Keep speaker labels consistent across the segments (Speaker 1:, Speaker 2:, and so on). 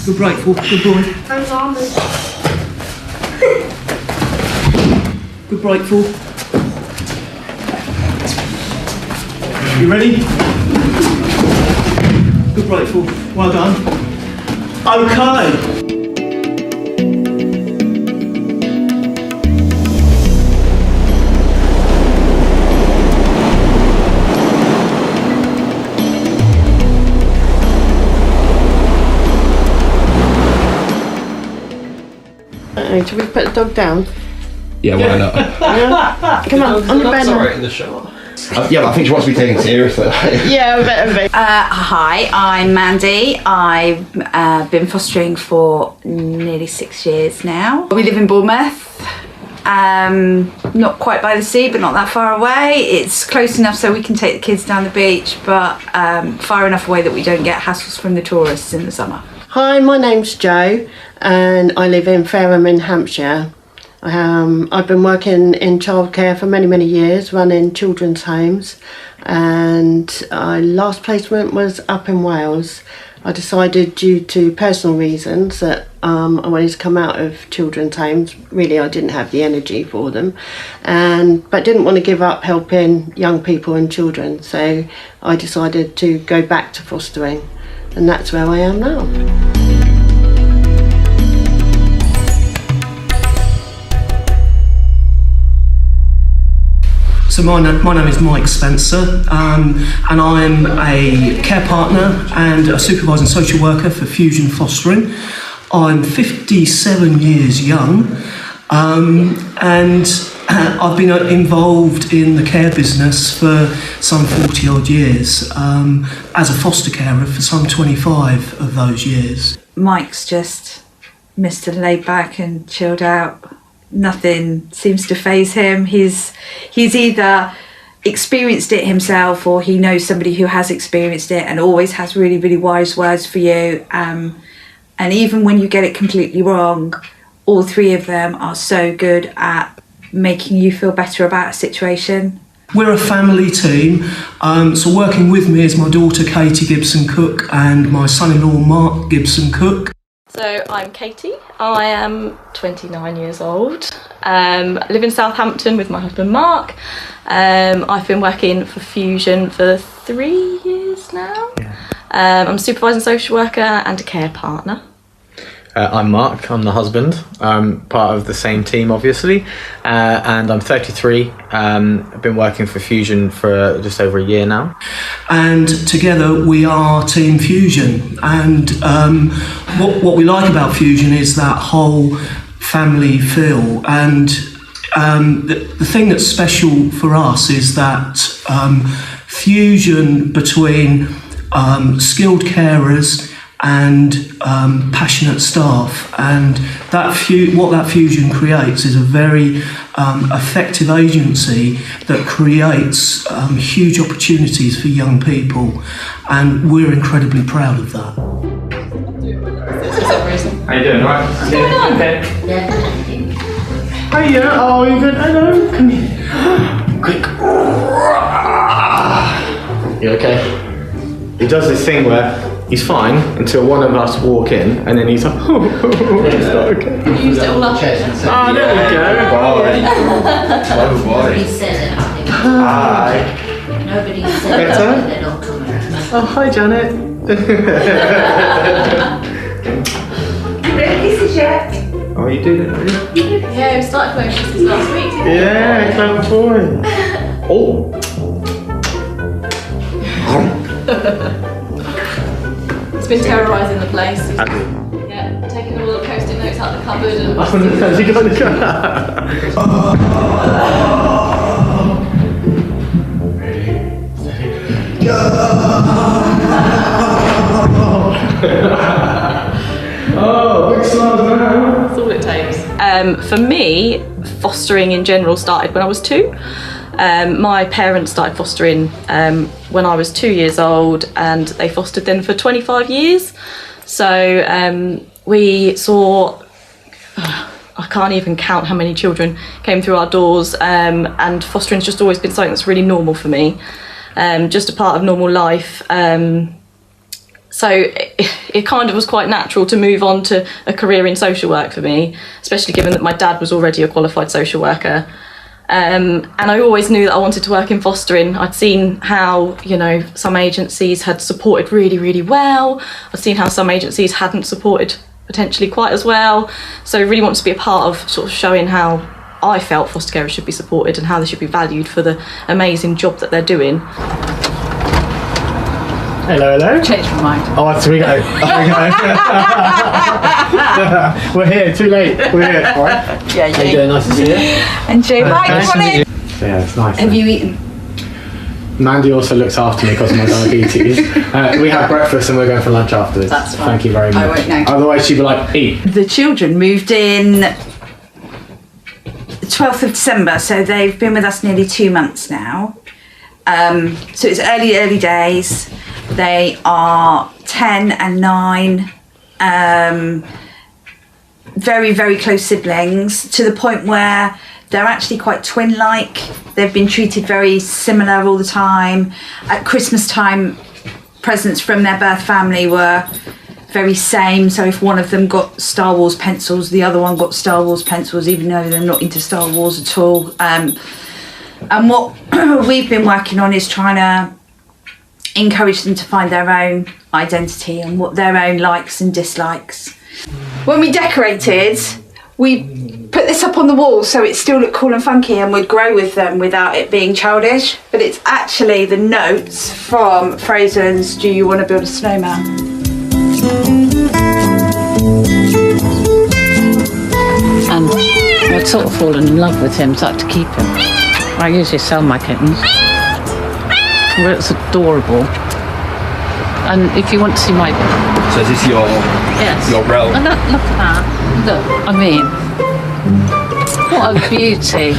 Speaker 1: Good breakful. Good boy.
Speaker 2: Those almonds.
Speaker 1: Good breakful. You ready? Good breakful. Well done. Okay.
Speaker 2: Should we put the dog down?
Speaker 3: Yeah, why not?
Speaker 2: Yeah. Come on your bed.
Speaker 3: Alright in the shower. Yeah, but I think she wants to be taken seriously.
Speaker 2: Yeah, a bit.
Speaker 4: Hi, I'm Mandy. I've been fostering for nearly 6 years now. We live in Bournemouth. Not quite by the sea, but not that far away. It's close enough so we can take the kids down the beach, but far enough away that we don't get hassles from the tourists in the summer.
Speaker 2: Hi, my name's Jo and I live in Fareham in Hampshire. I've been working in childcare for many years, running children's homes, and last placement was up in Wales. I decided due to personal reasons that I wanted to come out of children's homes. Really, I didn't have the energy for them, but didn't want to give up helping young people and children, so I decided to go back to fostering, and that's where I am now.
Speaker 1: So my name is Mike Spencer, and I'm a care partner and a supervising social worker for Fusion Fostering. I'm 57 years young, and I've been involved in the care business for some 40 odd years, as a foster carer for some 25 of those years.
Speaker 4: Mike's just Mr. laid back and chilled out. Nothing seems to faze him. He's either experienced it himself or he knows somebody who has experienced it and always has really wise words for you. And even when you get it completely wrong, all three of them are so good at making you feel better about a situation.
Speaker 1: We're a family team, so working with me is my daughter Katie Gibson-Cook and my son-in-law Mark Gibson-Cook.
Speaker 5: So I'm Katie, I am 29 years old, I live in Southampton with my husband Mark. I've been working for Fusion for 3 years now. I'm a supervising social worker and a care partner.
Speaker 6: I'm Mark, I'm the husband. I'm part of the same team obviously, and I'm 33. I've been working for Fusion for just over a year now.
Speaker 1: And together we are Team Fusion, and what we like about Fusion is that whole family feel, and the thing that's special for us is that fusion between skilled carers and passionate staff, and what that fusion creates is a very effective agency that creates huge opportunities for young people, and we're incredibly proud of that.
Speaker 6: How you doing, alright?
Speaker 5: What's going on?
Speaker 6: Okay.
Speaker 1: Hiya, oh you good? Hello, come here. Quick.
Speaker 6: You okay? He does this thing where he's fine until one of us walk in, and then he's like, oh, it's not okay.
Speaker 5: You used it all up.
Speaker 6: Ah, there we go.
Speaker 7: Nobody said it, I think.
Speaker 6: Hi.
Speaker 7: Nobody said it, they're not coming around.
Speaker 6: Oh, hi, Janet.
Speaker 7: This is Jack.
Speaker 6: Oh, you doing it, are you?
Speaker 5: Yeah, we started playing since last week.
Speaker 6: Yeah, clever boy. Oh.
Speaker 5: He's been terrorising the place. Yeah, taking all the post-it notes out of the cupboard and...
Speaker 6: You got the Oh, big smiles now.
Speaker 5: That's all it takes. For me, fostering in general started when I was 2. My parents started fostering when I was 2 years old, and they fostered then for 25 years. So we saw, I can't even count how many children came through our doors, and fostering's just always been something that's really normal for me, just a part of normal life. So it kind of was quite natural to move on to a career in social work for me, especially given that my dad was already a qualified social worker. And I always knew that I wanted to work in fostering. I'd seen how, some agencies had supported really, really well. I'd seen how some agencies hadn't supported potentially quite as well. So I really wanted to be a part of sort of showing how I felt foster carers should be supported and how they should be valued for the amazing job that they're doing.
Speaker 6: Hello.
Speaker 8: Changed my mind.
Speaker 6: Oh, off we go. We're here, too late. We're here, all right?
Speaker 8: Yeah,
Speaker 6: How you doing? Nice to see you.
Speaker 4: And Joe, Mike,
Speaker 6: Nice
Speaker 4: come
Speaker 6: to
Speaker 4: on
Speaker 6: meet
Speaker 4: in.
Speaker 6: you. Yeah, it's nice.
Speaker 8: Have you eaten?
Speaker 6: Mandy also looks after me because of my diabetes. We have breakfast and we're going for lunch afterwards.
Speaker 8: That's fine.
Speaker 6: Thank you very much.
Speaker 8: I won't know.
Speaker 6: Otherwise she'd be like, eat.
Speaker 4: The children moved in the 12th of December, so they've been with us nearly 2 months now. So it's early days. They are 10 and 9. Very, very close siblings, to the point where they're actually quite twin-like. They've been treated very similar all the time. At Christmas time, presents from their birth family were very same. So if one of them got Star Wars pencils, the other one got Star Wars pencils, even though they're not into Star Wars at all. And what we've been working on is trying to encourage them to find their own identity and what their own likes and dislikes. When we decorated, we put this up on the wall so it still looked cool and funky and would grow with them without it being childish. But it's actually the notes from Frozen's Do You Want to Build a Snowman?
Speaker 8: And I'd sort of fallen in love with him, so I had to keep him. I usually sell my kittens. But it's adorable. And if you want to see my...
Speaker 3: So is this your realm?
Speaker 8: Oh, look at that. Look, I mean, what a beauty.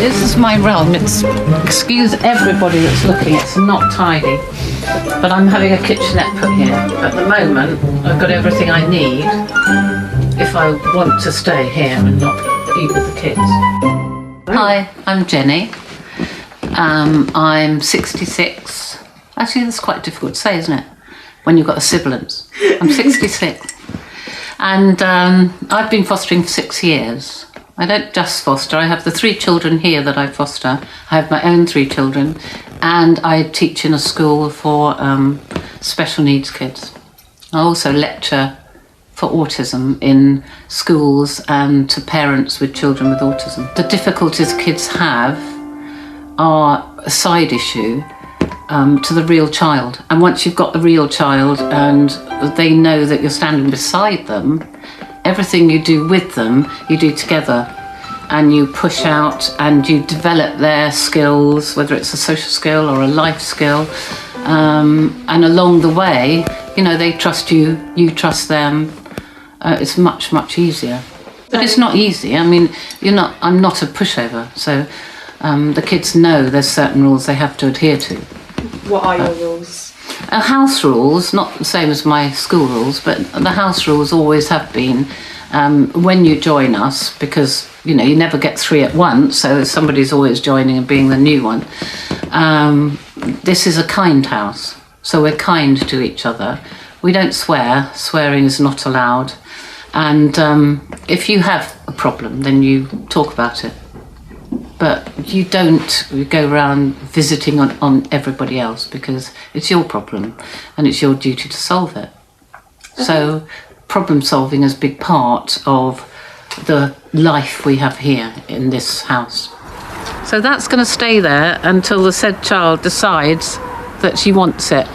Speaker 8: This is my realm. Excuse everybody that's looking, it's not tidy. But I'm having a kitchenette put here. At the moment, I've got everything I need if I want to stay here and not eat with the kids. Hi, I'm Jenny. I'm 66. Actually, that's quite difficult to say, isn't it? When you've got a siblings. I'm 66. And I've been fostering for 6 years. I don't just foster. I have the 3 children here that I foster. I have my own 3 children. And I teach in a school for special needs kids. I also lecture for autism in schools and to parents with children with autism. The difficulties kids have are a side issue to the real child. And once you've got the real child and they know that you're standing beside them, everything you do with them, you do together. And you push out and you develop their skills, whether it's a social skill or a life skill. And along the way, they trust you, you trust them. It's much, much easier. But it's not easy. I mean, I'm not a pushover. So the kids know there's certain rules they have to adhere to.
Speaker 5: What are your rules?
Speaker 8: House rules, not the same as my school rules, but the house rules always have been when you join us, because you never get 3 at once, so somebody's always joining and being the new one. This is a kind house, so we're kind to each other. We don't swear. Swearing is not allowed. And if you have a problem, then you talk about it. But you don't go around visiting on everybody else, because it's your problem and it's your duty to solve it. So problem solving is a big part of the life we have here in this house. So that's going to stay there until the said child decides that she wants it.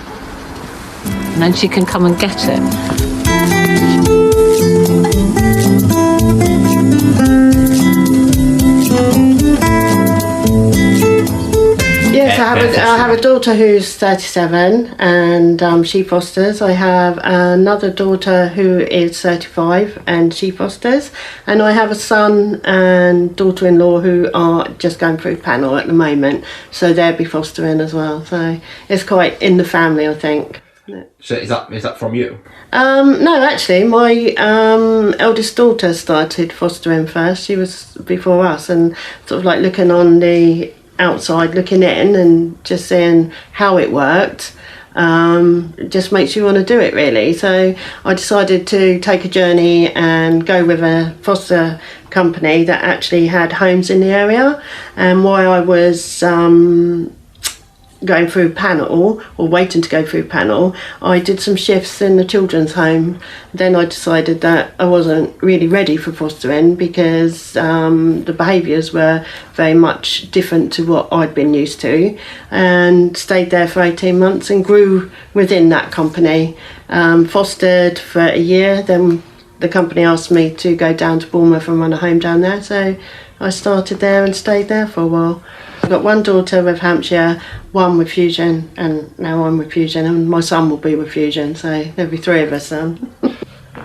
Speaker 8: And then she can come and get it.
Speaker 2: Yes, I have a daughter who's 37 and she fosters. I have another daughter who is 35 and she fosters. And I have a son and daughter-in-law who are just going through panel at the moment. So they'll be fostering as well. So it's quite in the family, I think.
Speaker 3: So is that from you?
Speaker 2: No, actually, my eldest daughter started fostering first. She was before us, and sort of like looking on the outside, looking in and just seeing how it worked. It just makes you want to do it, really. So I decided to take a journey and go with a foster company that actually had homes in the area. And while I was going through panel, or waiting to go through panel, I did some shifts in the children's home. Then I decided that I wasn't really ready for fostering because the behaviours were very much different to what I'd been used to, and stayed there for 18 months and grew within that company. Fostered for a year, then the company asked me to go down to Bournemouth and run a home down there, so I started there and stayed there for a while. I've got one daughter with Hampshire, one with Fusion, and now I'm with Fusion, and my son will be with Fusion, so there'll be 3 of us then.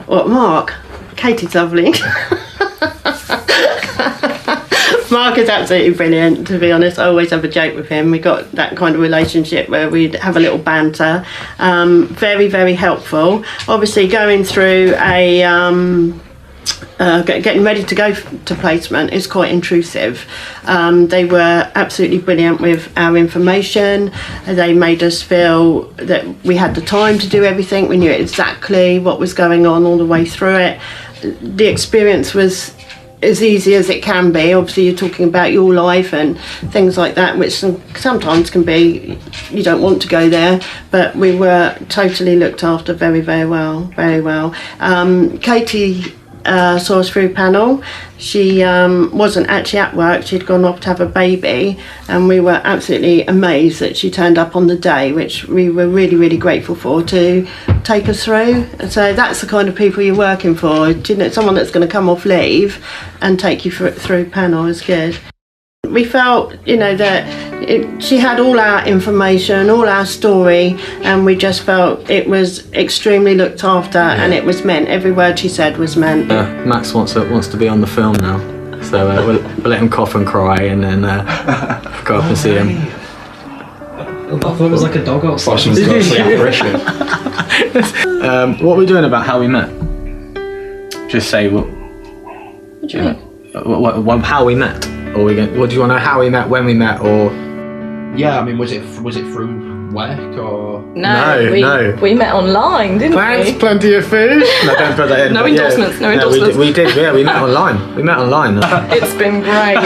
Speaker 2: What, Mark? Katie's lovely. Mark is absolutely brilliant, to be honest. I always have a joke with him. We got that kind of relationship where we'd have a little banter. Very, very helpful. Obviously, going through getting ready to go to placement is quite intrusive. They were absolutely brilliant with our information. They made us feel that we had the time to do everything. We knew exactly what was going on all the way through it. The experience was as easy as it can be. Obviously you're talking about your life and things like that, which sometimes can be, you don't want to go there, but we were totally looked after very, very well, very well. Katie saw us through panel. She wasn't actually at work, she'd gone off to have a baby, and we were absolutely amazed that she turned up on the day, which we were really, really grateful for, to take us through. So that's the kind of people you're working for. Do you know, someone that's going to come off leave and take you through panel is good. We felt, you know, that she had all our information, all our story, and we just felt it was extremely looked after, and it was meant. Every word she said was meant.
Speaker 6: Max wants to be on the film now, so we'll let him cough and cry, and then go up and see him.
Speaker 9: I thought it was like a dog or something.
Speaker 6: What are we doing about how we met? Just say what.
Speaker 5: What do you mean?
Speaker 6: How we met? Or what do you want to know? How we met, when we met, or?
Speaker 3: Yeah, I mean, was it through work or?
Speaker 5: No. We met online, didn't
Speaker 6: Thanks,
Speaker 5: we?
Speaker 6: plenty of food. No, don't put that in.
Speaker 5: No endorsements. No endorsements.
Speaker 6: We did. Yeah, we met online.
Speaker 5: It's been great.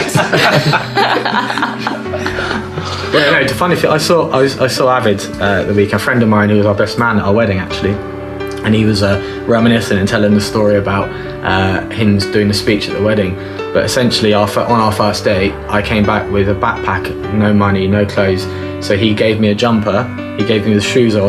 Speaker 6: Yeah, no. The funny thing, I saw Avid the week. A friend of mine who was our best man at our wedding, actually, and he was reminiscing and telling the story about him doing the speech at the wedding. But essentially, on our first date, I came back with a backpack, no money, no clothes. So he gave me a jumper, he gave me the shoes I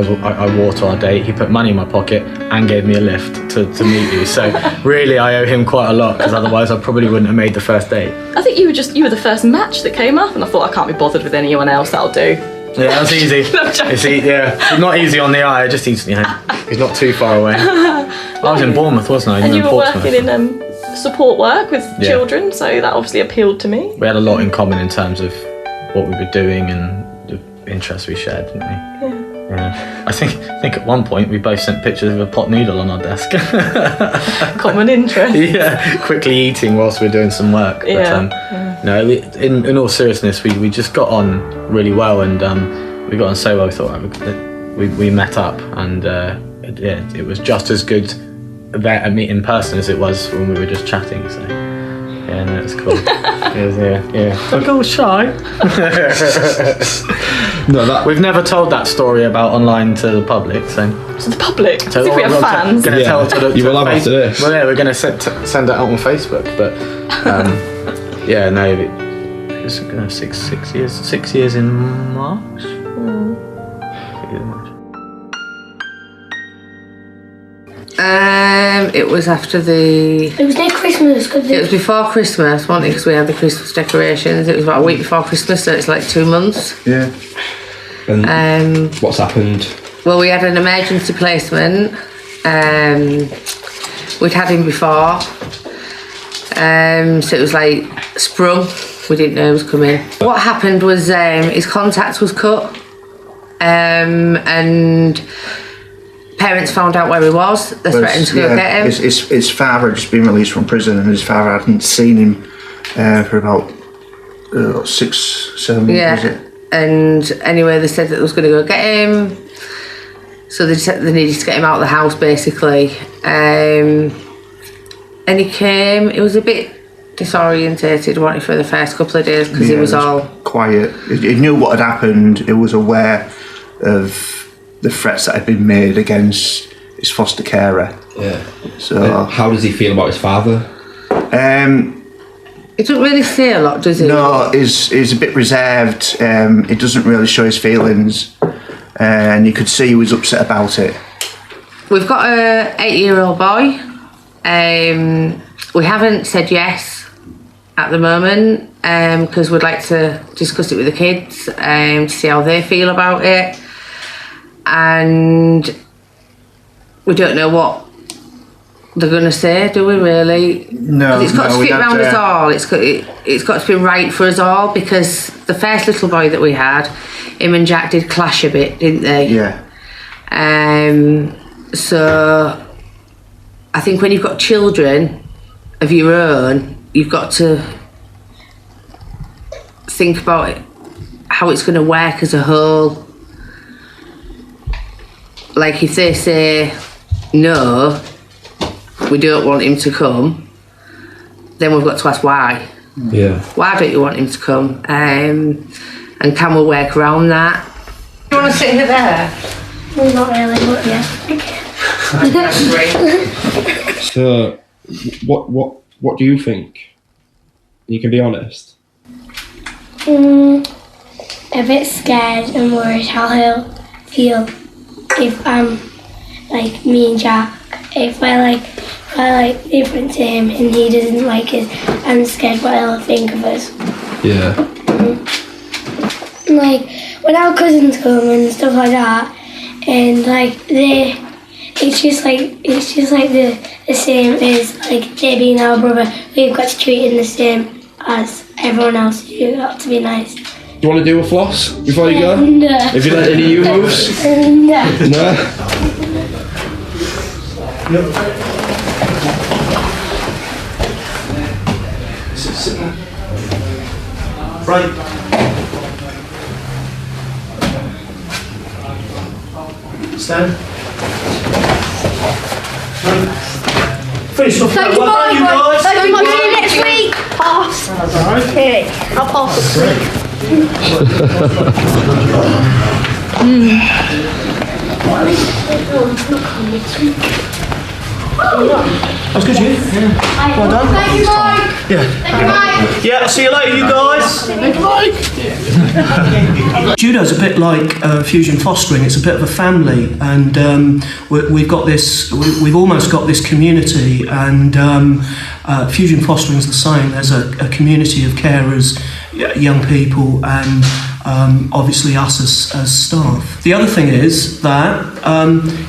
Speaker 6: wore to our date, he put money in my pocket and gave me a lift to meet you. So really, I owe him quite a lot, because otherwise I probably wouldn't have made the first date.
Speaker 5: I think you were the first match that came up, and I thought, I can't be bothered with anyone else, that'll do.
Speaker 6: Yeah, that's easy. It's not easy on the eye, just he's not too far away. I was in Bournemouth, wasn't I?
Speaker 5: And you were working in support work with children, so that obviously appealed to me.
Speaker 6: We had a lot in common in terms of what we were doing and the interests we shared, didn't we? Yeah. I think at one point we both sent pictures of a pot noodle on our desk.
Speaker 5: Common interest.
Speaker 6: Yeah, quickly eating whilst we were doing some work. But, no, in all seriousness, we just got on really well, and we got on so well. We thought we met up, and it was just as good a meet in person as it was when we were just chatting. So yeah, no, it was cool. Like, oh, shy. No, we've never told that story about online to the public, so.
Speaker 5: To the public? So if we have fans.
Speaker 6: Tell to the,
Speaker 3: you will have after this.
Speaker 6: Well, yeah, we're going to send it out on Facebook, but yeah, no, it was 6 years in March. 6 years in March.
Speaker 10: It was after
Speaker 11: It was near Christmas.
Speaker 10: It was before Christmas, wasn't it? Because we had the Christmas decorations. It was about a week before Christmas, so it's like 2 months.
Speaker 3: Yeah. And what's happened?
Speaker 10: Well, we had an emergency placement. We'd had him before. So it was like sprung. We didn't know he was coming. What happened was his contact was cut. And parents found out where he was. They threatened to go get him.
Speaker 12: His father had just been released from prison, and his father hadn't seen him for about 6-7 months.
Speaker 10: Yeah, and anyway, they said that they was going to go get him. So they needed to get him out of the house, basically. And he came, he was a bit disorientated, wasn't he, for the first couple of days, because he was all...
Speaker 12: quiet. He knew what had happened. He was aware of the threats that had been made against his foster carer.
Speaker 3: Yeah.
Speaker 12: So
Speaker 3: how does he feel about his father?
Speaker 10: He doesn't really say a lot, does he?
Speaker 12: No, he's a bit reserved. He doesn't really show his feelings, and you could see he was upset about it.
Speaker 10: We've got a 8-year-old boy. We haven't said yes at the moment because we'd like to discuss it with the kids to see how they feel about it, and we don't know what they're going to say, do we really?
Speaker 12: No,
Speaker 10: it's got to fit around us all. It's got to be right for us all, because the first little boy that we had, him and Jack did clash a bit, didn't they?
Speaker 12: Yeah.
Speaker 10: So I think when you've got children of your own, you've got to think about it, how it's going to work as a whole. Like if they say no, we don't want him to come, then we've got to ask why.
Speaker 3: Yeah.
Speaker 10: Why don't you want him to come? And can we work around that? Do you want to sit here there?
Speaker 11: Well, not really, but yeah.
Speaker 3: So, what do you think? You can be honest.
Speaker 11: A bit scared and worried how he'll feel if I'm like me and Jack. If I different to him and he doesn't like us, I'm scared what he'll think of us.
Speaker 3: Yeah.
Speaker 11: Like when our cousins come and stuff like that, and like it's just like the same as like they being our brother. We've got to treat him the same as everyone else. You've got to be nice.
Speaker 3: Do you want to do a floss before you go?
Speaker 11: No.
Speaker 3: Have you learnt any new moves?
Speaker 11: No.
Speaker 3: No?
Speaker 1: Yep. Sit there. Right. Stand. Right. Finish off.
Speaker 11: Thank you,
Speaker 1: Well done, you guys.
Speaker 11: Thank you. See you next week. Pass. Okay. I'll pass this week.
Speaker 1: That's good, you. Yeah. Well done.
Speaker 11: Thank you, Mike.
Speaker 1: Yeah.
Speaker 11: Thank you, Mike.
Speaker 1: Yeah, I'll see you later, you guys.
Speaker 11: Thank you, Mike.
Speaker 1: Judo's a bit like fusion fostering. It's a bit of a family, and we've got this. We've almost got this community, and fusion fostering is the same. There's a community of carers, young people, and obviously us as staff. The other thing is that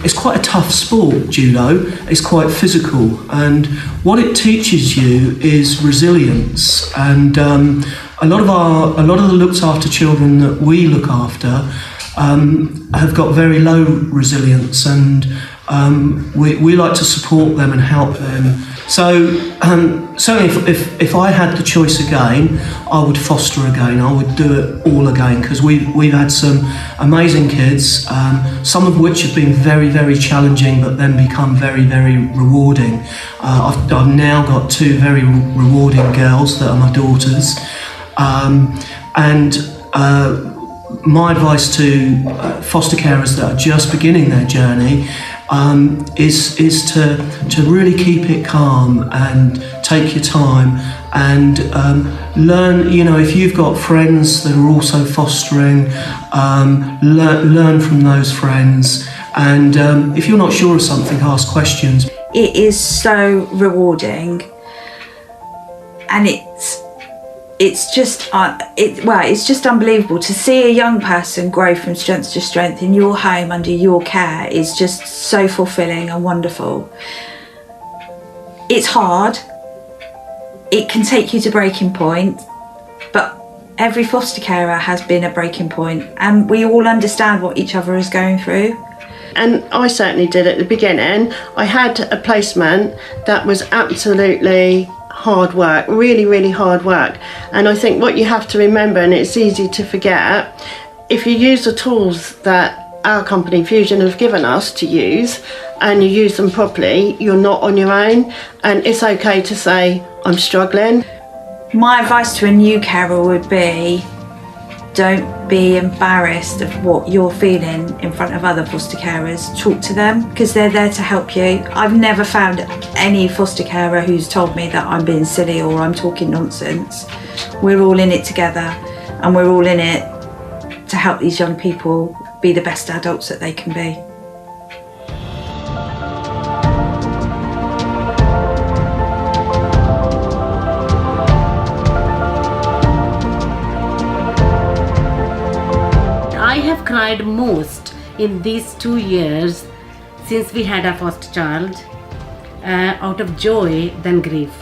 Speaker 1: it's quite a tough sport, judo. It's quite physical, and what it teaches you is resilience. And a lot of the looked after children that we look after have got very low resilience, and we like to support them and help them. So certainly if I had the choice again, I would foster again. I would do it all again, because we've had some amazing kids, some of which have been very, very challenging, but then become very, very rewarding. I've now got 2 very rewarding girls that are my daughters, and my advice to foster carers that are just beginning their journey is to really keep it calm and take your time and learn. You know, if you've got friends that are also fostering, learn from those friends, and if you're not sure of something, ask questions.
Speaker 4: It is so rewarding, and it's just unbelievable to see a young person grow from strength to strength in your home under your care. Is just so fulfilling and wonderful. It's hard. It can take you to breaking point, but every foster carer has been a breaking point, and we all understand what each other is going through.
Speaker 2: And I certainly did at the beginning. I had a placement that was absolutely hard work, really, really hard work. And I think what you have to remember, and it's easy to forget, if you use the tools that our company Fusion have given us to use, and you use them properly, you're not on your own, and it's okay to say, I'm struggling.
Speaker 4: My advice to a new carer would be, don't be embarrassed of what you're feeling in front of other foster carers. Talk to them, because they're there to help you. I've never found any foster carer who's told me that I'm being silly or I'm talking nonsense. We're all in it together, and we're all in it to help these young people be the best adults that they can be.
Speaker 13: I have cried most in these 2 years since we had our first child, out of joy than grief.